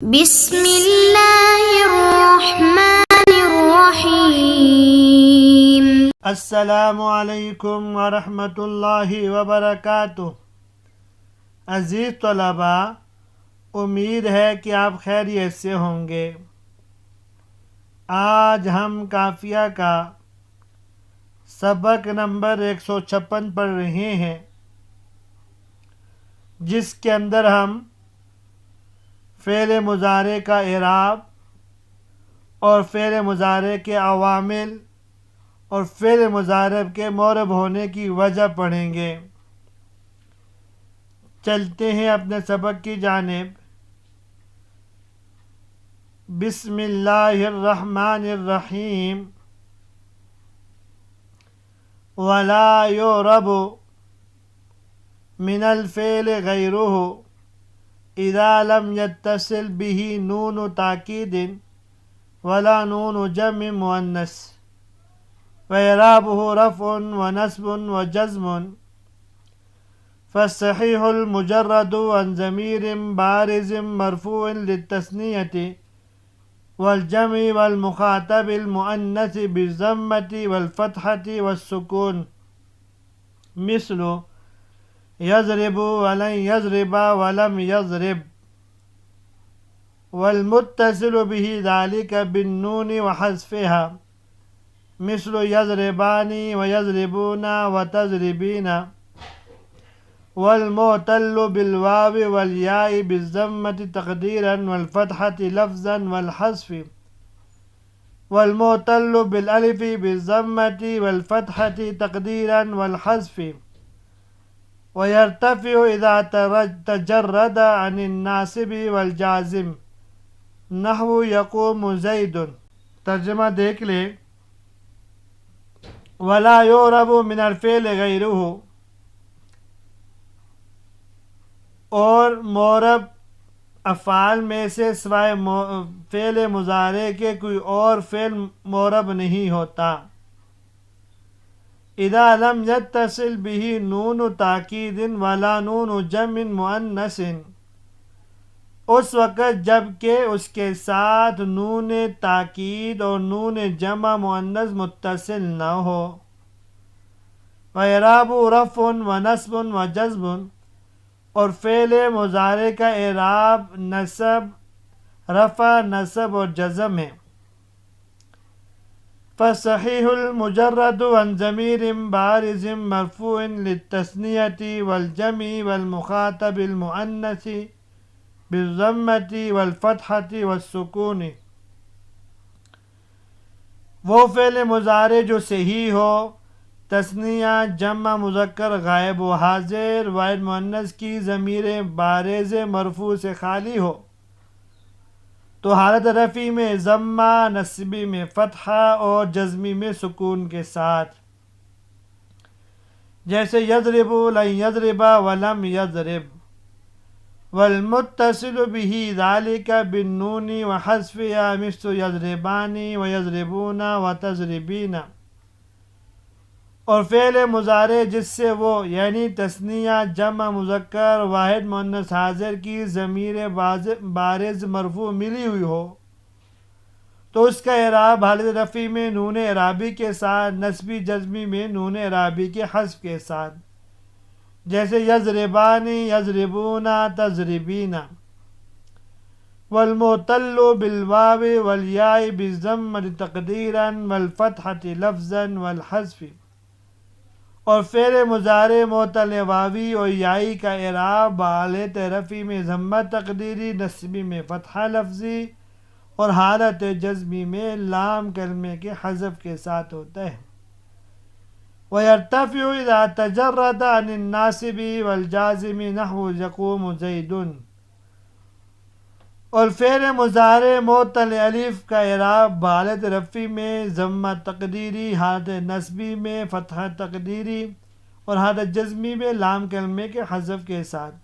بسم اللہ الرحمن الرحیم۔ السلام علیکم ورحمۃ اللہ وبرکاتہ۔ عزیز طلباء، امید ہے کہ آپ خیریت سے ہوں گے۔ آج ہم قافیہ کا سبق نمبر 156 پڑھ رہے ہیں، جس کے اندر ہم فعل مضارع کا اعراب اور فعل مضارع کے عوامل اور فعل مضارع کے معرب ہونے کی وجہ پڑھیں گے۔ چلتے ہیں اپنے سبق کی جانب۔ بسم اللہ الرحمن الرحیم۔ ولا يعرب من الفعل غیرہ اذا لم يتصل به نون تاکید ولا نون جمع مؤنث وإعرابه رفع ونصب وجزم، فالصحيح المجرد عن ضمير بارز مرفوع للتثنية والجمع والمخاطب المؤنث بالضمة والفتحة والسكون، مثل يضرب ولن يضرب ولم يضرب، والمتصل به ذلك بالنون وحذفها، مثل يضربان ويضربون وتضربين، والمعتل بالواو والياء بالضمة تقديرا والفتحة لفظا والحذف، والمعتل بالالف بالضمة والفتحة تقديرا والحذف، ويرتفع إذا تجرد عن الناصب والجازم، نحو يقوم زيد۔ ترجمہ دیکھ لیں۔ ولا يعرب من الفعل غیرہ، اور معرب افعال میں سے سوائے فعل مضارع کے کوئی اور فعل معرب نہیں ہوتا۔ اذا لم يتصل به نون تاکید ولا نون جمع مؤنث، اس وقت جب کہ اس کے ساتھ نون تاکید اور نون جمع مؤنث متصل نہ ہو۔ وإعراب رفع ونصب وجزم، اور فعل مضارع کا اعراب نصب، رفع، نصب اور جزم ہے۔ فالصحيح المجرد عن ضمير بارز مرفوع للتثنية والجمع والمخاطب المؤنث بالضمة والفتحة والسكون، وہ فعل مضارع جو صحیح ہو، تثنیہ، جمع مذکر غائب و حاضر، واحد مؤنث کی ضمیر بارز مرفوع سے خالی ہو، تو حالت رفعی میں ضمہ، نصبی میں فتحہ اور جزمی میں سکون کے ساتھ، جیسے یضرب، لن یضرب ولم یضرب، والمتصل به ذلك بالنون وحذفها، مثل یضربان ویضربون وتضربین، اور فعل مضارع جس سے وہ یعنی تثنیہ، جمع مذکر، واحد مؤنث حاضر کی ضمیر بارز مرفوع ملی ہوئی ہو، تو اس کا اعراب حالت رفعی میں نون اعرابی کے ساتھ، نصبی جزمی میں نون اعرابی کے حذف کے ساتھ، جیسے یضربان، یضربون، تضربین، والمعتل بالواو والیاء بالضمة تقدیرا والفتحة لفظا والحذف، اور فعل مضارع معتل واوی اور یائی کا اعراب حالت رفعی میں ضمہ تقدیری، نصبی میں فتحہ لفظی اور حالت جزمی میں لام کلمے کے حذف کے ساتھ ہوتا ہے۔ وَيَرْتَفِعُ إِذَا تَجَرَّدَ عَنِ النَّاصِبِ وَالْجَازِمِ، نَحْوُ يَقُومُ زَيْدٌ، اور فعل مضارع معتل الف کا اعراب حالت رفعی میں ضمہ تقدیری، حالت نصبی میں فتحہ تقدیری اور حالت جزمی میں لام کلمے کے حذف کے ساتھ،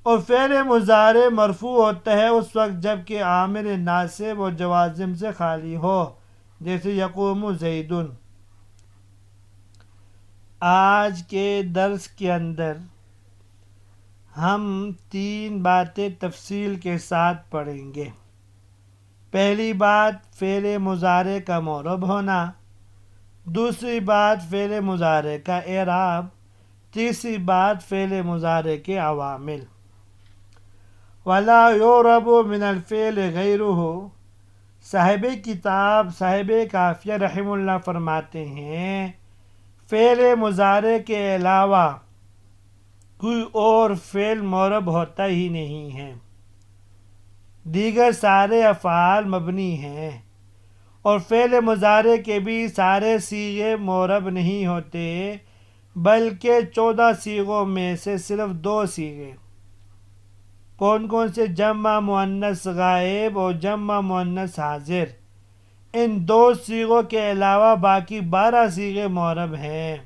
اور فعل مضارع مرفوع ہوتا ہے اس وقت جب کہ عامل ناصب اور جوازم سے خالی ہو، جیسے یقوم زید۔ آج کے درس کے اندر ہم 3 باتیں تفصیل کے ساتھ پڑھیں گے۔ پہلی بات فعل مضارع کا معرب ہونا، دوسری بات فعل مضارع کا اعراب، تیسری بات فعل مضارع کے عوامل۔ وَلَا يُعْرَبُ مِنَ الْفِعْلِ غَيْرُهُ، صاحب کتاب صاحب کافیہ رحمہ اللہ فرماتے ہیں فعل مضارع کے علاوہ کوئی اور فعل معرب ہوتا ہی نہیں ہے، دیگر سارے افعال مبنی ہیں، اور فعل مضارع کے بھی سارے صیغے معرب نہیں ہوتے، بلکہ 14 صیغوں میں سے صرف 2 صیغے، کون کون سے؟ جمع مؤنث غائب اور جمع مؤنث حاضر، ان 2 صیغوں کے علاوہ باقی 12 صیغے معرب ہیں۔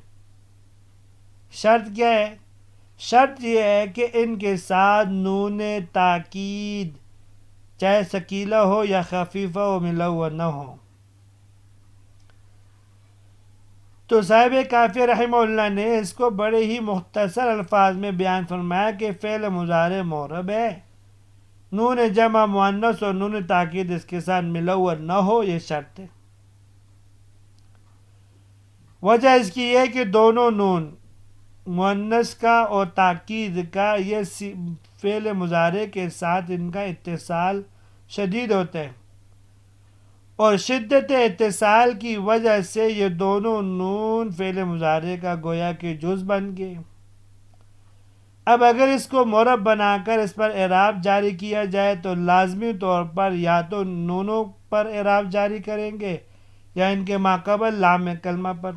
شرط کیا ہے؟ شرط یہ ہے کہ ان کے ساتھ نون تاکید چاہے ثقیلہ ہو یا خفیفہ ہو ملا ہوا نہ ہو۔ تو صاحب کافیہ رحمہ اللہ نے اس کو بڑے ہی مختصر الفاظ میں بیان فرمایا کہ فعل مضارع معرب ہے، نون جمع مؤنث اور نون تاکید اس کے ساتھ ملا ہوا نہ ہو، یہ شرط ہے۔ وجہ اس کی یہ کہ دونوں نون مؤنث کا اور تاکید کا یہ فعل مضارع کے ساتھ ان کا اتصال شدید ہوتا ہے، اور شدت اتصال کی وجہ سے یہ دونوں نون فعل مضارع کا گویا کہ جز بن گئے۔ اب اگر اس کو معرب بنا کر اس پر اعراب جاری کیا جائے تو لازمی طور پر یا تو نونوں پر اعراب جاری کریں گے یا ان کے ماقبل لام کلمہ پر۔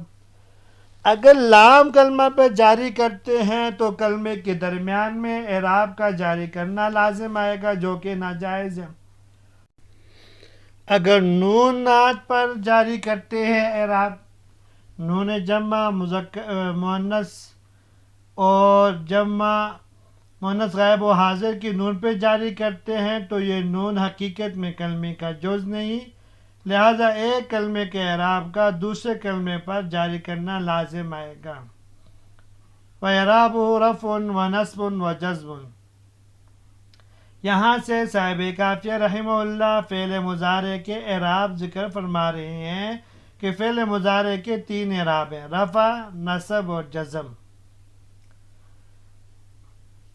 اگر لام کلمہ پہ جاری کرتے ہیں تو کلمے کے درمیان میں اعراب کا جاری کرنا لازم آئے گا، جو کہ ناجائز ہے۔ اگر نون نعت پر جاری کرتے ہیں اعراب، نون جمع مؤنث اور جمع مؤنث غائب و حاضر کی نون پہ جاری کرتے ہیں تو یہ نون حقیقت میں کلمے کا جز نہیں، لہذا ایک کلمے کے اعراب کا دوسرے کلمے پر جاری کرنا لازم آئے گا۔ وَإِعْرَابُهُ رَفْعٌ وَنَصْبٌ وَجَزْمٌ۔ یہاں سے صاحب کافیہ رحمہ اللہ فعل مضارع کے اعراب ذکر فرما رہے ہیں کہ فعل مضارع کے 3 اعراب ہیں، رفع، نصب اور جزم۔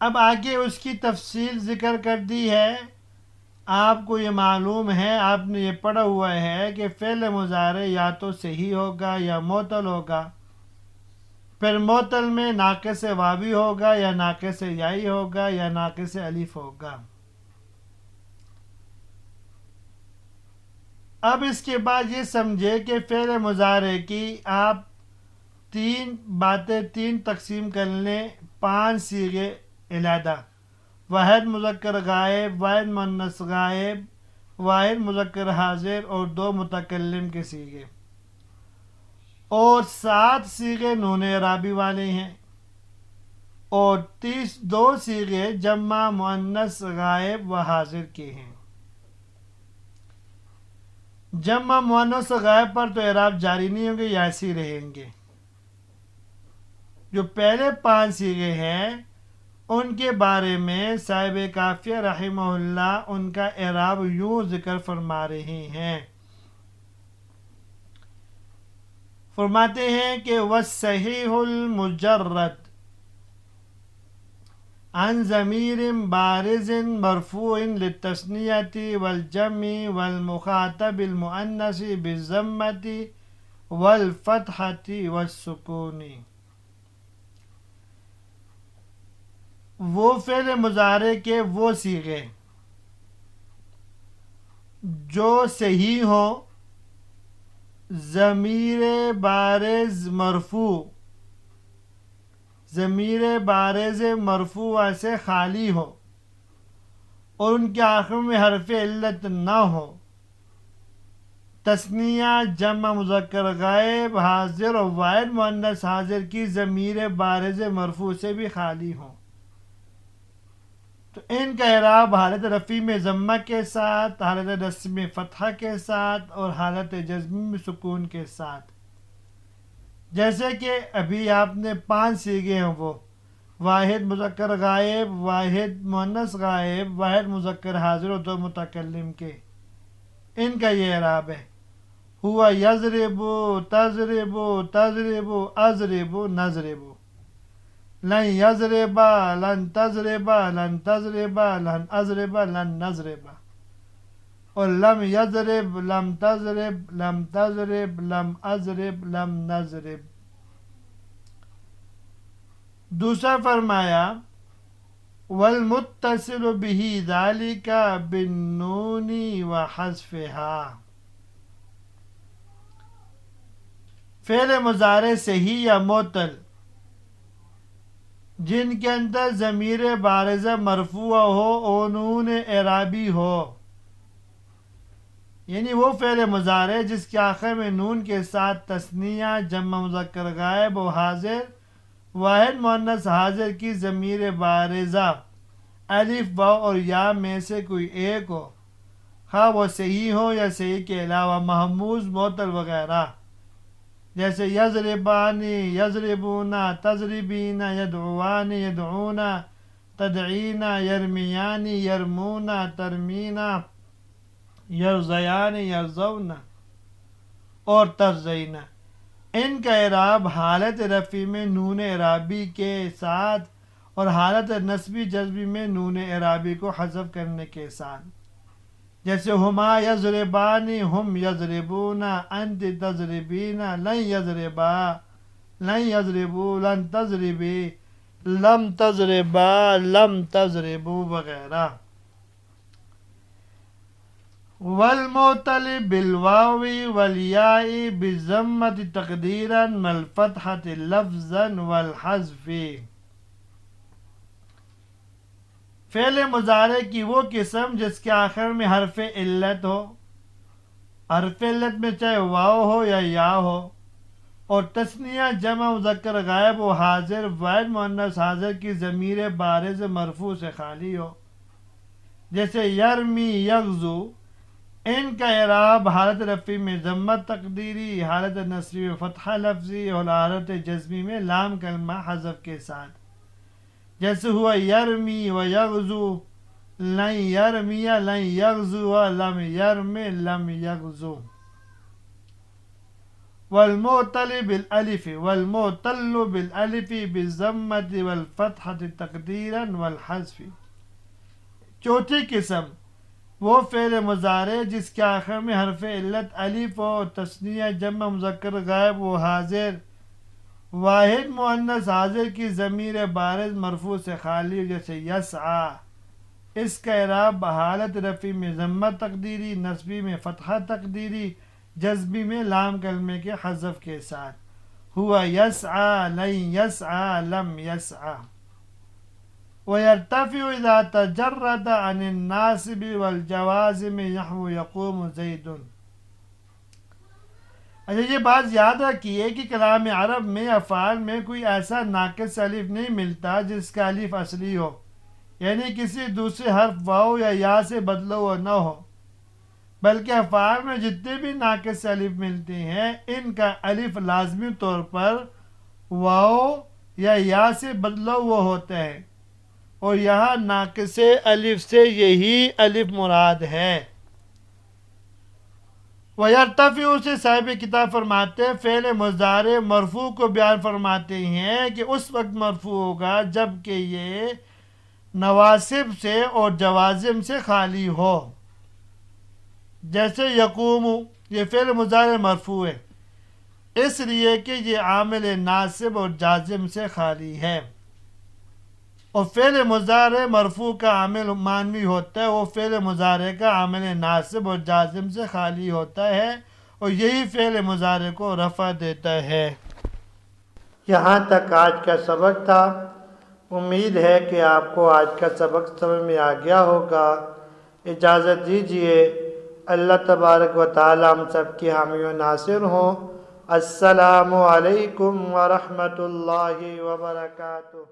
اب آگے اس کی تفصیل ذکر کر دی ہے۔ آپ کو یہ معلوم ہے، آپ نے یہ پڑھا ہوا ہے کہ فعل مضارع یا تو صحیح ہوگا یا معطل ہوگا، پھر معطل میں ناقص واوی ہوگا یا ناقص یائی ہوگا یا ناقص الف ہوگا۔ اب اس کے بعد یہ سمجھے کہ فعل مضارع کی آپ 3 باتیں 3 تقسیم کر لیں، 5 صیغے علیحدہ، واحد مذکر غائب، واحد مؤنث غائب، واحد مذکر حاضر اور 2 متکلم کے صیغے، اور 7 صیغے نون اعرابی والے ہیں، اور 2 صیغے جمع مؤنث غائب و حاضر کے ہیں۔ جمع مؤنث غائب پر تو اعراب جاری نہیں ہوں گے، یا ایسے رہیں گے۔ جو پہلے 5 صیغے ہیں ان کے بارے میں صاحب کافیہ رحمہ اللہ ان کا اعراب یوں ذکر فرما رہے ہیں، فرماتے ہیں کہ وَالصَّحِيحُ الْمُجَرَّدُ عن ضمیر بارز مرفوع للتثنیة والجمع والمخاطب المؤنث بالضمة والفتحة والسکون۔ وہ فعل مضارع کے وہ صیغے جو صحیح ہوں، ضمیر بارز مرفوع، ضمیر بارز مرفوع سے خالی ہو، اور ان کے آخر میں حرف علت نہ ہو، تثنیہ، جمع مذکر غائب، حاضر اور واحد مؤنث حاضر کی ضمیر بارز مرفوع سے بھی خالی ہوں، تو ان کا اعراب حالت رفع میں ضمہ کے ساتھ، حالت نصب میں فتحہ کے ساتھ اور حالت جزم میں سکون کے ساتھ، جیسے کہ ابھی آپ نے 5 صیغے ہیں، وہ واحد مذکر غائب، واحد مؤنث غائب، واحد مذکر حاضر اور دو متکلم کے، ان کا یہ اعراب ہے۔ ہوا یضرب، تضرب، تضرب، اضرب، نضرب۔ لن یضرب، لن تضرب، لن تضرب، لن اضرب، لن نضرب۔ اور لم یضرب، لم تضرب، لم تضرب، لم اضرب، لم نضرب۔ دوسرا فرمایا والمتصل به ذلك بالنون وحذفها۔ فعل مضارع صحیح یا معطل جن کے اندر ضمیر بارزہ مرفوع ہو اور نون اعرابی ہو، یعنی وہ فعل مضارع جس کے آخر میں نون کے ساتھ تثنیہ، جمع مذکر غائب و حاضر، واحد مؤنث حاضر کی ضمیر بارزہ الف، واو اور یا میں سے کوئی ایک ہو، خواہ وہ صحیح ہو یا صحیح کے علاوہ محموز، معطل وغیرہ، جیسے یضربانی، یضربون، تضربین، یدعوان، یدعون، تدعین، یرمیان، یرمون، ترمین، یرزیان، یرزون اور ترزین۔ ان کا اعراب حالت رفعی میں نون اعرابی کے ساتھ اور حالت نصبی جزمی میں نون اعرابی کو حذف کرنے کے ساتھ، جیسے ہما یضربان، ہم یضربون، انت تضربین، لن یضربا، لن یضربو، لن تضربی، لم تضربا، لم تضربو وغیرہ۔ والمعتل بالواو والیاء بالضمۃ تقدیرا والفتحۃ لفظا والحذف۔ فعل مضارع کی وہ قسم جس کے آخر میں حرف علت ہو، حرف علت میں چاہے واو ہو یا یا ہو، اور تثنیہ، جمع مذکر غائب و حاضر، واحد مؤنث حاضر کی ضمیر بارز مرفوع سے خالی ہو، جیسے یرمی، یغزو۔ ان کا اعراب حالت رفعی میں ضمت تقدیری، حالت نصبی میں فتحہ لفظی اور حالت جزمی میں لام کلمہ حذف کے ساتھ، جیسے ہوا یرمی و یغزو، لن یرمی، لن یغزو، لم یرم، لم یغزو۔ والمعتل بالالف، والمعتل بالالف بالضمۃ والفتحۃ تقدیرا والحذف۔ چوتھی قسم وہ فعل مضارع جس کے آخر میں حرف علت الف ہو، تثنیہ، جمع مذکر غائب و حاضر، واحد مؤنث حاضر کی ضمیر بارز مرفوع سے خالی ہو، جیسے یسعی۔ اس کا اعراب حالت رفعی میں ضمت تقدیری، نصبی میں فتحہ تقدیری، جزمی میں لام کلمے کے حذف کے ساتھ، ہوا یسعی، لن یسعی، لم یسعی۔ ويرتفع إذا تجرد عن الناصب والجوازم نحو يقوم زيد۔ اچھا یہ بات یاد رکھیے کہ کلام عرب میں افعال میں کوئی ایسا ناقص الف نہیں ملتا جس کا الف اصلی ہو، یعنی کسی دوسرے حرف واو یا یا سے بدلا ہوا نہ ہو، بلکہ افعال میں جتنے بھی ناقص الف ملتے ہیں ان کا الف لازمی طور پر واو یا یا سے بدلا ہوا ہوتا ہے، اور یہاں ناقص الف سے یہی الف مراد ہے۔ وَيَرْتَفِعُ سے صاحب کتاب فرماتے ہیں فعل مضارع مرفوع کو بیان فرماتے ہیں کہ اس وقت مرفوع ہوگا جب کہ یہ نواسب سے اور جوازم سے خالی ہو، جیسے یقوم، یہ فعل مضارع مرفوع ہے اس لیے کہ یہ عامل ناصب اور جازم سے خالی ہے، اور فعل مضارع مرفوع کا عامل مانوی ہوتا ہے، وہ فعل مضارع کا عامل ناصب اور جازم سے خالی ہوتا ہے، اور یہی فعل مضارع کو رفع دیتا ہے۔ یہاں تک آج کا سبق تھا، امید ہے کہ آپ کو آج کا سبق سمجھ میں آ گیا ہوگا۔ اجازت دیجیے، اللہ تبارک و تعالی ہم سب کی حامی و ناصر ہوں۔ السلام علیکم ورحمۃ اللہ وبرکاتہ۔